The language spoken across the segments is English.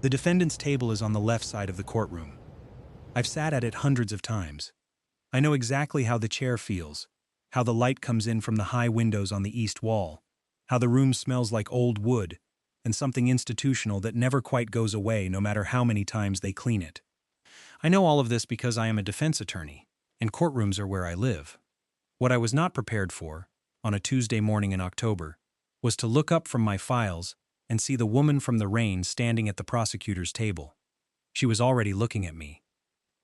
The defendant's table is on the left side of the courtroom. I've sat at it hundreds of times. I know exactly how the chair feels, how the light comes in from the high windows on the east wall, how the room smells like old wood, and something institutional that never quite goes away no matter how many times they clean it. I know all of this because I am a defense attorney, and courtrooms are where I live. What I was not prepared for, on a Tuesday morning in October, was to look up from my files and see the woman from the rain standing at the prosecutor's table. She was already looking at me.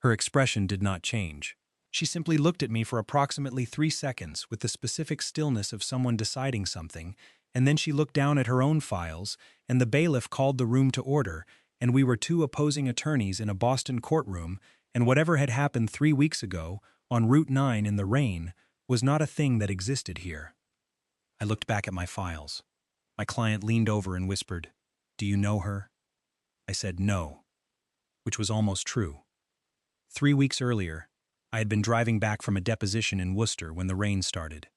Her expression did not change. She simply looked at me for approximately 3 seconds with the specific stillness of someone deciding something, and then she looked down at her own files, and the bailiff called the room to order, and we were two opposing attorneys in a Boston courtroom, and whatever had happened 3 weeks ago, on Route 9 in the rain, was not a thing that existed here. I looked back at my files. My client leaned over and whispered, "Do you know her?" I said no, which was almost true. 3 weeks earlier, I had been driving back from a deposition in Worcester when the rain started.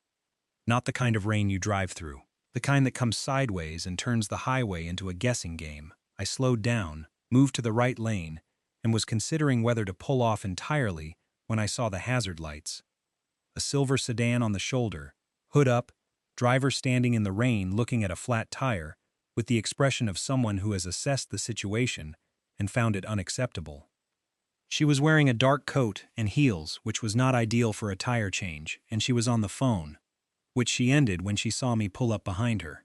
Not the kind of rain you drive through, the kind that comes sideways and turns the highway into a guessing game. I slowed down, moved to the right lane, and was considering whether to pull off entirely when I saw the hazard lights. A silver sedan on the shoulder, hood up, driver standing in the rain looking at a flat tire, with the expression of someone who has assessed the situation and found it unacceptable. She was wearing a dark coat and heels, which was not ideal for a tire change, and she was on the phone, which she ended when she saw me pull up behind her.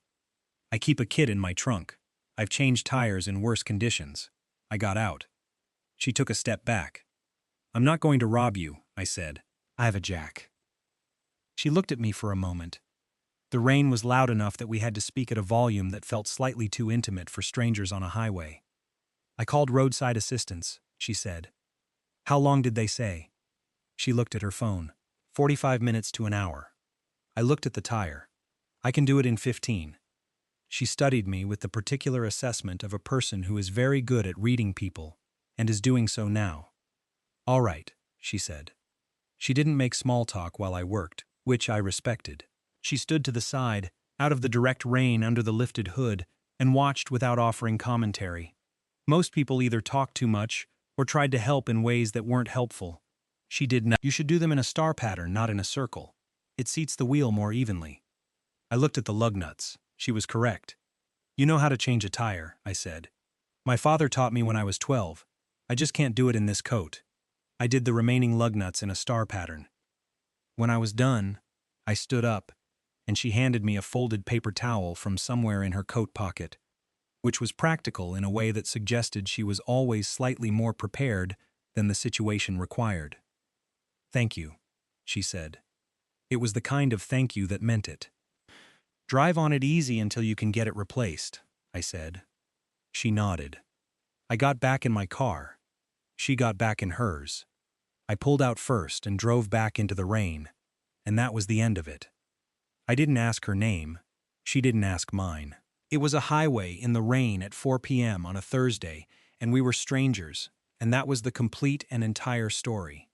I keep a kit in my trunk. I've changed tires in worse conditions. I got out. She took a step back. "I'm not going to rob you," I said. "I have a jack." She looked at me for a moment. The rain was loud enough that we had to speak at a volume that felt slightly too intimate for strangers on a highway. "I called roadside assistance," she said. "How long did they say?" She looked at her phone. 45 minutes to an hour. I looked at the tire. "I can do it in 15. She studied me with the particular assessment of a person who is very good at reading people, and is doing so now. "All right," she said. She didn't make small talk while I worked, which I respected. She stood to the side, out of the direct rain under the lifted hood, and watched without offering commentary. Most people either talked too much or tried to help in ways that weren't helpful. She did not. "You should do them in a star pattern, not in a circle. It seats the wheel more evenly." I looked at the lug nuts. She was correct. "You know how to change a tire," I said. "My father taught me when I was 12. I just can't do it in this coat." I did the remaining lug nuts in a star pattern. When I was done, I stood up, and she handed me a folded paper towel from somewhere in her coat pocket, which was practical in a way that suggested she was always slightly more prepared than the situation required. "Thank you," she said. It was the kind of thank you that meant it. "Drive on it easy until you can get it replaced," I said. She nodded. I got back in my car. She got back in hers. I pulled out first and drove back into the rain, and that was the end of it. I didn't ask her name. She didn't ask mine. It was a highway in the rain at 4 p.m. on a Thursday, and we were strangers, and that was the complete and entire story.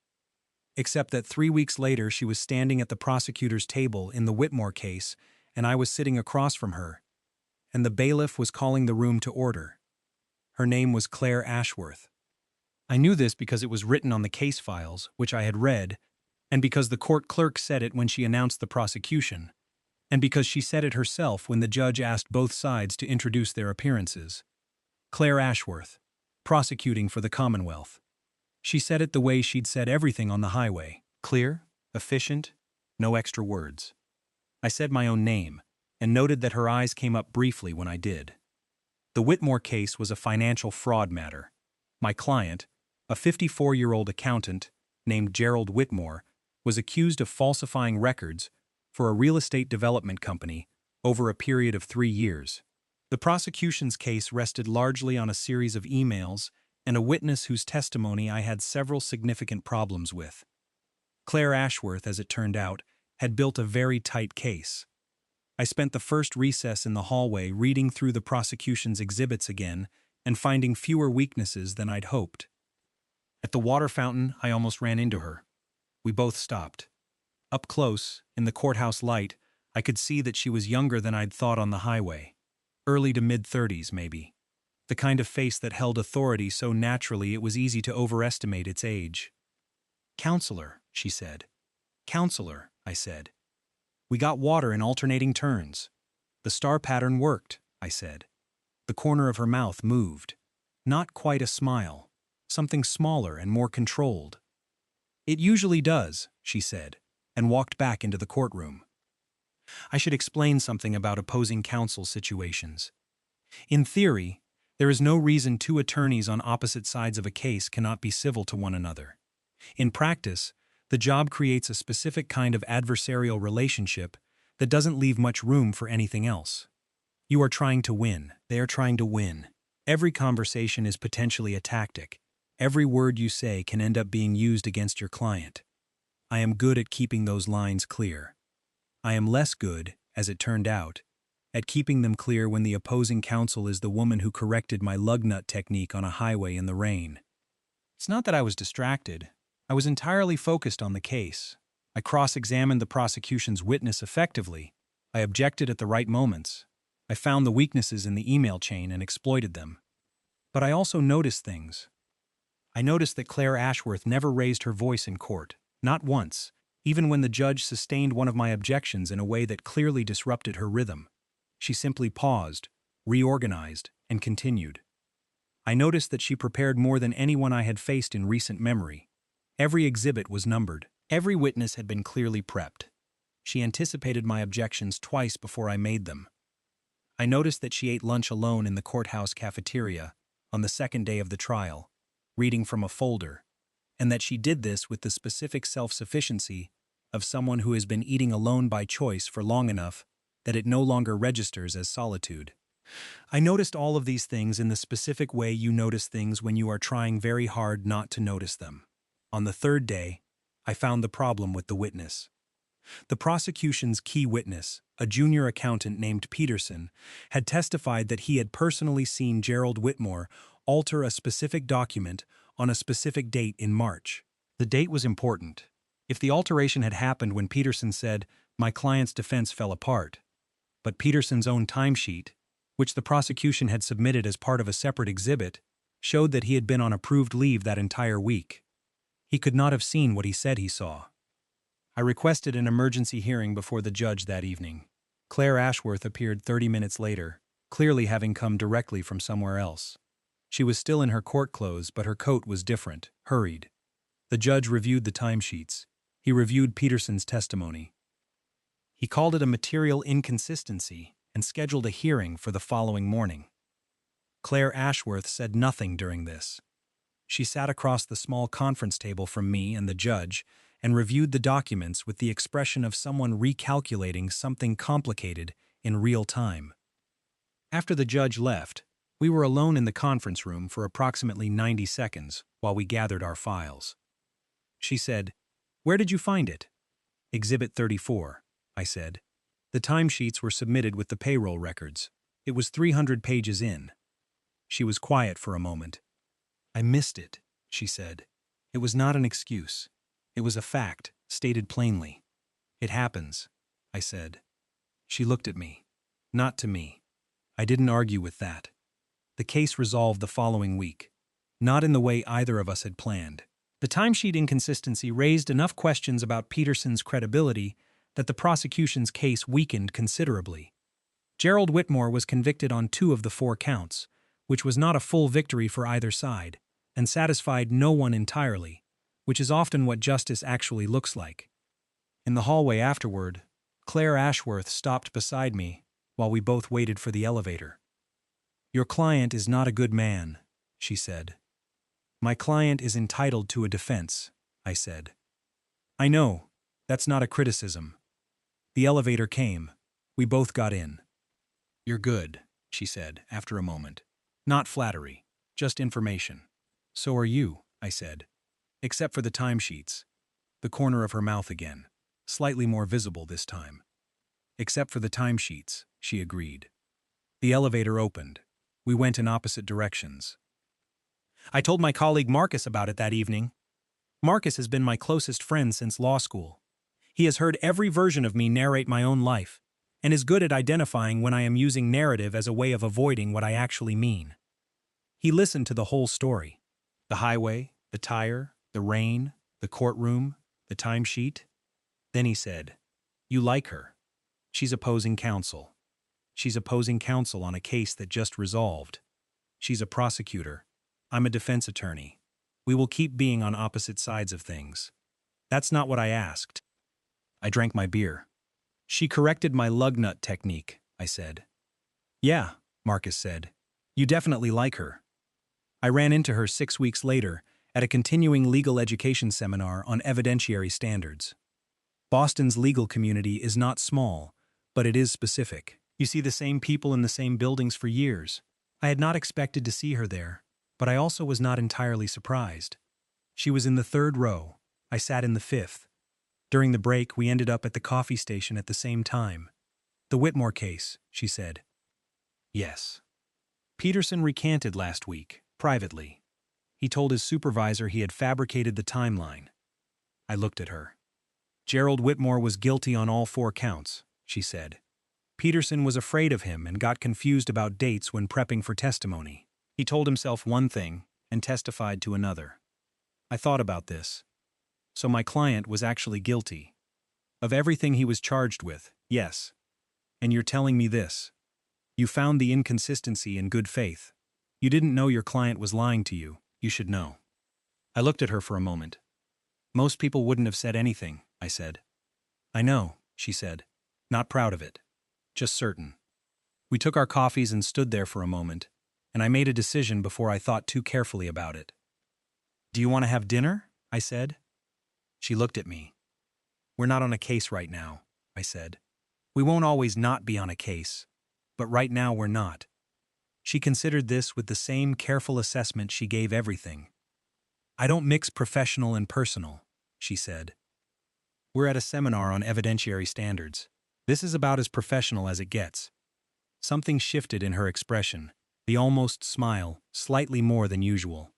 Except that 3 weeks later she was standing at the prosecutor's table in the Whitmore case, and I was sitting across from her, and the bailiff was calling the room to order. Her name was Claire Ashworth. I knew this because it was written on the case files, which I had read, and because the court clerk said it when she announced the prosecution, and because she said it herself when the judge asked both sides to introduce their appearances. Claire Ashworth, prosecuting for the Commonwealth. She said it the way she'd said everything on the highway. Clear, efficient, no extra words. I said my own name, and noted that her eyes came up briefly when I did. The Whitmore case was a financial fraud matter. My client, a 54-year-old accountant named Gerald Whitmore, was accused of falsifying records for a real estate development company over a period of 3 years. The prosecution's case rested largely on a series of emails and a witness whose testimony I had several significant problems with. Claire Ashworth, as it turned out, had built a very tight case. I spent the first recess in the hallway reading through the prosecution's exhibits again and finding fewer weaknesses than I'd hoped. At the water fountain, I almost ran into her. We both stopped. Up close, in the courthouse light, I could see that she was younger than I'd thought on the highway. Early to mid-30s, maybe. the kind of face that held authority so naturally it was easy to overestimate its age. "Counselor," she said. "Counselor," I said. "We got water in alternating turns." "The star pattern worked," I said. The corner of her mouth moved. Not quite a smile. Something smaller and more controlled. "It usually does," she said, and walked back into the courtroom. I should explain something about opposing counsel situations. In theory, there is no reason two attorneys on opposite sides of a case cannot be civil to one another. In practice, the job creates a specific kind of adversarial relationship that doesn't leave much room for anything else. You are trying to win. They are trying to win. Every conversation is potentially a tactic. Every word you say can end up being used against your client. I am good at keeping those lines clear. I am less good, as it turned out, at keeping them clear when the opposing counsel is the woman who corrected my lug nut technique on a highway in the rain. It's not that I was distracted. I was entirely focused on the case. I cross-examined the prosecution's witness effectively. I objected at the right moments. I found the weaknesses in the email chain and exploited them. But I also noticed things. I noticed that Claire Ashworth never raised her voice in court, not once, even when the judge sustained one of my objections in a way that clearly disrupted her rhythm. She simply paused, reorganized, and continued. I noticed that she prepared more than anyone I had faced in recent memory. Every exhibit was numbered. Every witness had been clearly prepped. She anticipated my objections twice before I made them. I noticed that she ate lunch alone in the courthouse cafeteria on the second day of the trial, reading from a folder, and that she did this with the specific self-sufficiency of someone who has been eating alone by choice for long enough that it no longer registers as solitude. I noticed all of these things in the specific way you notice things when you are trying very hard not to notice them. On the third day, I found the problem with the witness. The prosecution's key witness, a junior accountant named Peterson, had testified that he had personally seen Gerald Whitmore alter a specific document on a specific date in March. The date was important. If the alteration had happened when Peterson said, "My client's defense fell apart," but Peterson's own timesheet, which the prosecution had submitted as part of a separate exhibit, showed that he had been on approved leave that entire week. He could not have seen what he said he saw. I requested an emergency hearing before the judge that evening. Claire Ashworth appeared 30 minutes later, clearly having come directly from somewhere else. She was still in her court clothes, but her coat was different, hurried. The judge reviewed the timesheets. He reviewed Peterson's testimony. He called it a material inconsistency and scheduled a hearing for the following morning. Claire Ashworth said nothing during this. She sat across the small conference table from me and the judge and reviewed the documents with the expression of someone recalculating something complicated in real time. After the judge left, we were alone in the conference room for approximately 90 seconds while we gathered our files. She said, "Where did you find it?" "Exhibit 34, I said. The timesheets were submitted with the payroll records. It was 300 pages in. She was quiet for a moment. "I missed it," she said. "It was not an excuse. It was a fact, stated plainly." "It happens," I said. She looked at me. Not to me. I didn't argue with that. The case resolved the following week. Not in the way either of us had planned. The timesheet inconsistency raised enough questions about Peterson's credibility that the prosecution's case weakened considerably. Gerald Whitmore was convicted on 2 of the 4 counts, which was not a full victory for either side, and satisfied no one entirely, which is often what justice actually looks like. In the hallway afterward, Claire Ashworth stopped beside me while we both waited for the elevator. "Your client is not a good man," she said. "My client is entitled to a defense," I said. "I know. That's not a criticism." The elevator came. We both got in. "You're good," she said after a moment. "Not flattery, just information." "So are you," I said. "Except for the timesheets." The corner of her mouth again, slightly more visible this time. "Except for the timesheets," she agreed. The elevator opened. We went in opposite directions. I told my colleague Marcus about it that evening. Marcus has been my closest friend since law school. He has heard every version of me narrate my own life, and is good at identifying when I am using narrative as a way of avoiding what I actually mean. He listened to the whole story. The highway, the tire, the rain, the courtroom, the timesheet. Then he said, "You like her. She's opposing counsel. She's opposing counsel on a case that just resolved. She's a prosecutor. I'm a defense attorney. We will keep being on opposite sides of things." That's not what I asked. I drank my beer. "She corrected my lug nut technique," I said. "Yeah," Marcus said. "You definitely like her." I ran into her 6 weeks later at a continuing legal education seminar on evidentiary standards. Boston's legal community is not small, but it is specific. You see the same people in the same buildings for years. I had not expected to see her there, but I also was not entirely surprised. She was in the 3rd row. I sat in the 5th. During the break, we ended up at the coffee station at the same time. "The Whitmore case," she said. "Yes." "Peterson recanted last week, privately. He told his supervisor he had fabricated the timeline." I looked at her. "Gerald Whitmore was guilty on all 4 counts," she said. "Peterson was afraid of him and got confused about dates when prepping for testimony. He told himself one thing and testified to another." I thought about this. So my client was actually guilty. Of everything he was charged with, yes. And you're telling me this. You found the inconsistency in good faith. You didn't know your client was lying to you. You should know. I looked at her for a moment. "Most people wouldn't have said anything," I said. "I know," she said. "Not proud of it. Just certain." We took our coffees and stood there for a moment, and I made a decision before I thought too carefully about it. "Do you want to have dinner?" I said. She looked at me. "We're not on a case right now," I said. "We won't always not be on a case, but right now we're not." She considered this with the same careful assessment she gave everything. "I don't mix professional and personal," she said. "We're at a seminar on evidentiary standards. This is about as professional as it gets." Something shifted in her expression, the almost smile, slightly more than usual.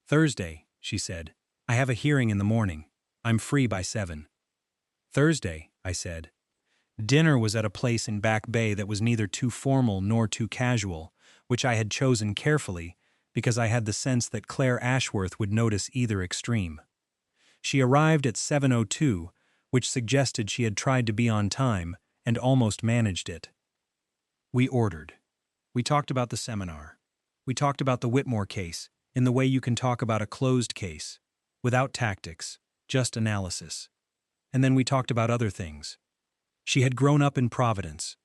"Thursday," she said. "I have a hearing in the morning. I'm free by 7. "Thursday," I said. Dinner was at a place in Back Bay that was neither too formal nor too casual, which I had chosen carefully because I had the sense that Claire Ashworth would notice either extreme. She arrived at 7:02, which suggested she had tried to be on time and almost managed it. We ordered. We talked about the seminar. We talked about the Whitmore case in the way you can talk about a closed case, without tactics, just analysis. And then we talked about other things. She had grown up in Providence.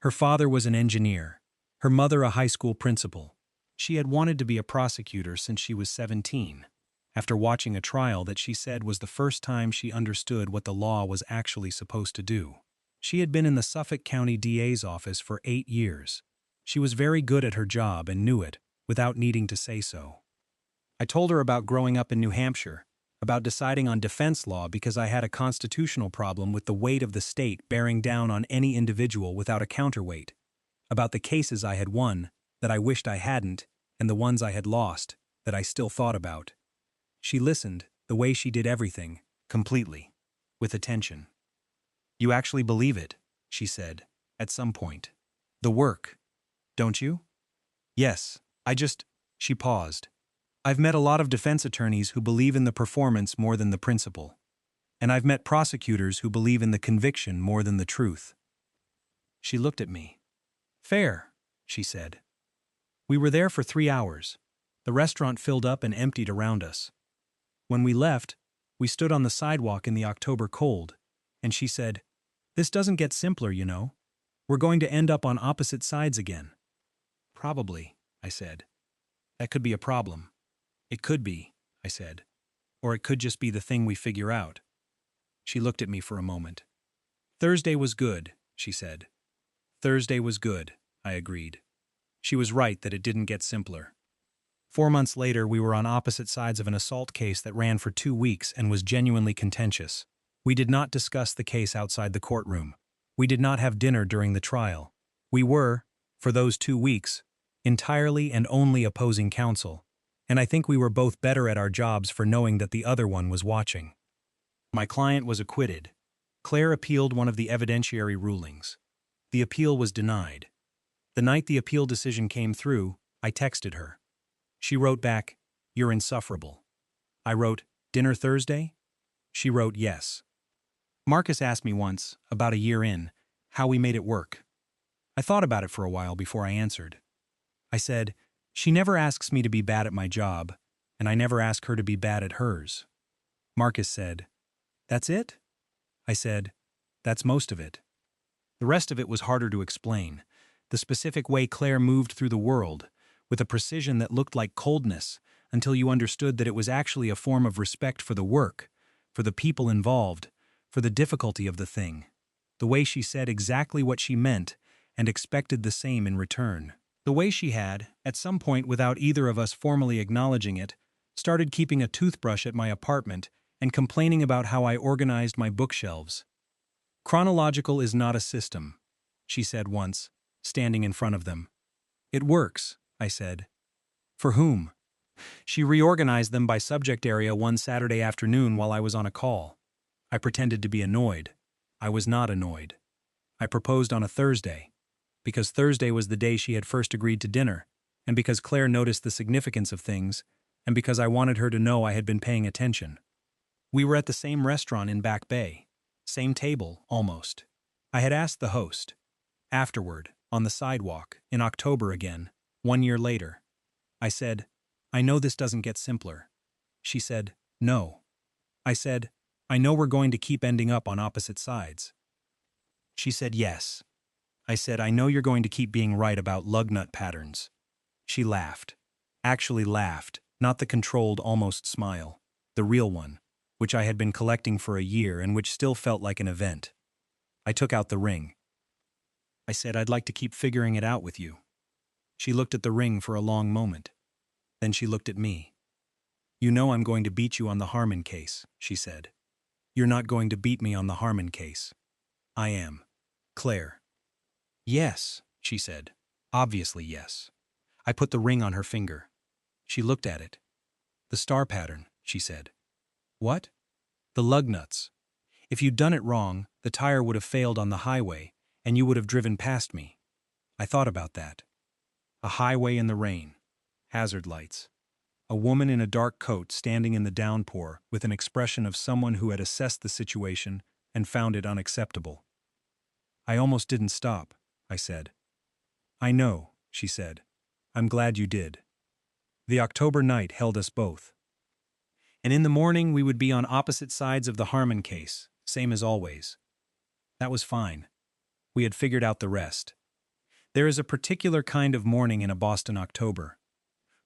Her father was an engineer, her mother a high school principal. She had wanted to be a prosecutor since she was 17, after watching a trial that she said was the first time she understood what the law was actually supposed to do. She had been in the Suffolk County DA's office for 8 years. She was very good at her job and knew it, without needing to say so. I told her about growing up in New Hampshire, about deciding on defense law because I had a constitutional problem with the weight of the state bearing down on any individual without a counterweight, about the cases I had won that I wished I hadn't, and the ones I had lost that I still thought about. She listened, the way she did everything, completely, with attention. "You actually believe it," she said, at some point. "The work, don't you?" "Yes, She paused. "I've met a lot of defense attorneys who believe in the performance more than the principle. And I've met prosecutors who believe in the conviction more than the truth." She looked at me. "Fair," she said. We were there for 3 hours. The restaurant filled up and emptied around us. When we left, we stood on the sidewalk in the October cold, and she said, "This doesn't get simpler, you know. We're going to end up on opposite sides again." "Probably," I said. "That could be a problem." "It could be," I said. "Or it could just be the thing we figure out." She looked at me for a moment. "Thursday was good," she said. "Thursday was good," I agreed. She was right that it didn't get simpler. 4 months later, we were on opposite sides of an assault case that ran for 2 weeks and was genuinely contentious. We did not discuss the case outside the courtroom. We did not have dinner during the trial. We were, for those 2 weeks, entirely and only opposing counsel, and I think we were both better at our jobs for knowing that the other one was watching. My client was acquitted. Claire appealed one of the evidentiary rulings. The appeal was denied. The night the appeal decision came through, I texted her. She wrote back, "You're insufferable." I wrote, "Dinner Thursday?" She wrote, "Yes." Marcus asked me once, about a year in, how we made it work. I thought about it for a while before I answered. I said, "She never asks me to be bad at my job, and I never ask her to be bad at hers." Marcus said, "That's it?" I said, "That's most of it." The rest of it was harder to explain. The specific way Claire moved through the world, with a precision that looked like coldness, until you understood that it was actually a form of respect for the work, for the people involved, for the difficulty of the thing. The way she said exactly what she meant and expected the same in return. The way she had, at some point without either of us formally acknowledging it, started keeping a toothbrush at my apartment and complaining about how I organized my bookshelves. "Chronological is not a system," she said once, standing in front of them. "It works," I said. "For whom?" She reorganized them by subject area one Saturday afternoon while I was on a call. I pretended to be annoyed. I was not annoyed. I proposed on a Thursday, because Thursday was the day she had first agreed to dinner, and because Claire noticed the significance of things, and because I wanted her to know I had been paying attention. We were at the same restaurant in Back Bay. Same table, almost. I had asked the host. Afterward, on the sidewalk, in October again, 1 year later. I said, "I know this doesn't get simpler." She said, "No." I said, "I know we're going to keep ending up on opposite sides." She said, "Yes." I said, "I know you're going to keep being right about lug nut patterns." She laughed. Actually laughed, not the controlled, almost smile. The real one, which I had been collecting for a year and which still felt like an event. I took out the ring. I said, "I'd like to keep figuring it out with you." She looked at the ring for a long moment. Then she looked at me. "You know I'm going to beat you on the Harmon case," she said. "You're not going to beat me on the Harmon case." "I am. Claire." "Yes," she said. "Obviously yes." I put the ring on her finger. She looked at it. "The star pattern," she said. "What?" "The lug nuts. If you'd done it wrong, the tire would have failed on the highway, and you would have driven past me." I thought about that. A highway in the rain. Hazard lights. A woman in a dark coat standing in the downpour with an expression of someone who had assessed the situation and found it unacceptable. "I almost didn't stop," I said. "I know," she said. "I'm glad you did." The October night held us both. And in the morning we would be on opposite sides of the Harmon case, same as always. That was fine. We had figured out the rest. There is a particular kind of morning in a Boston October.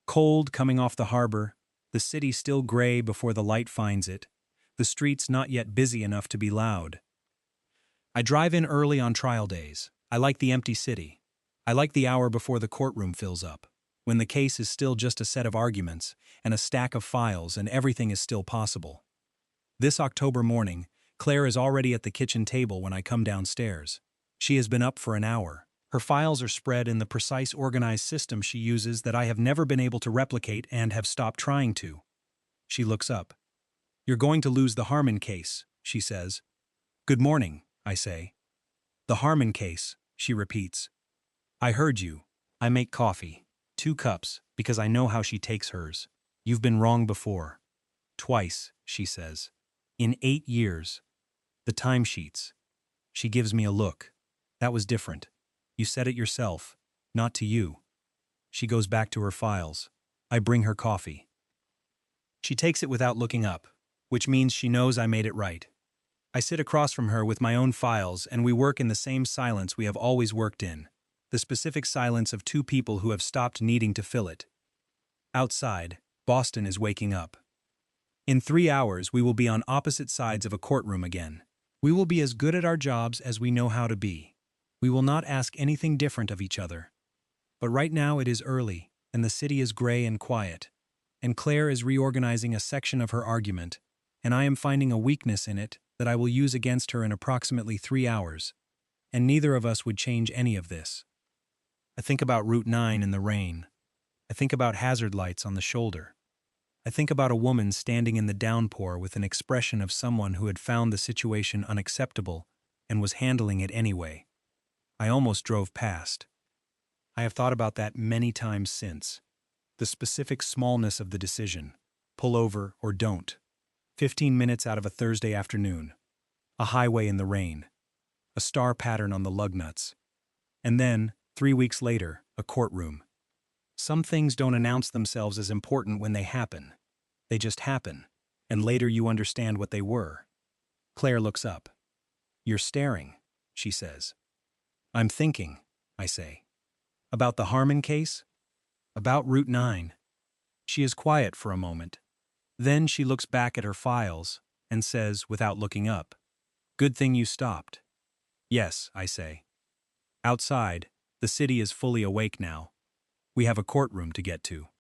Cold coming off the harbor, the city still gray before the light finds it, the streets not yet busy enough to be loud. I drive in early on trial days. I like the empty city. I like the hour before the courtroom fills up, when the case is still just a set of arguments and a stack of files and everything is still possible. This October morning, Claire is already at the kitchen table when I come downstairs. She has been up for an hour. Her files are spread in the precise organized system she uses that I have never been able to replicate and have stopped trying to. She looks up. "You're going to lose the Harmon case," she says. "Good morning," I say. "The Harmon case," she repeats. "I heard you. I make coffee. 2 cups, because I know how she takes hers. You've been wrong before. Twice," she says. "In 8 years. The timesheets." She gives me a look. "That was different. You said it yourself. Not to you." She goes back to her files. I bring her coffee. She takes it without looking up, which means she knows I made it right. I sit across from her with my own files, and we work in the same silence we have always worked in, the specific silence of 2 people who have stopped needing to fill it. Outside, Boston is waking up. In 3 hours, we will be on opposite sides of a courtroom again. We will be as good at our jobs as we know how to be. We will not ask anything different of each other. But right now it is early, and the city is gray and quiet, and Claire is reorganizing a section of her argument, and I am finding a weakness in it that I will use against her in approximately 3 hours, and neither of us would change any of this. I think about Route 9 in the rain. I think about hazard lights on the shoulder. I think about a woman standing in the downpour with an expression of someone who had found the situation unacceptable and was handling it anyway. I almost drove past. I have thought about that many times since. The specific smallness of the decision. Pull over or don't. 15 minutes out of a Thursday afternoon. A highway in the rain. A star pattern on the lug nuts. And then, 3 weeks later, a courtroom. Some things don't announce themselves as important when they happen. They just happen, and later you understand what they were. Claire looks up. "You're staring," she says. "I'm thinking," I say. "About the Harmon case? About Route 9. She is quiet for a moment. Then she looks back at her files and says, without looking up, "Good thing you stopped." "Yes," I say. Outside, the city is fully awake now. We have a courtroom to get to.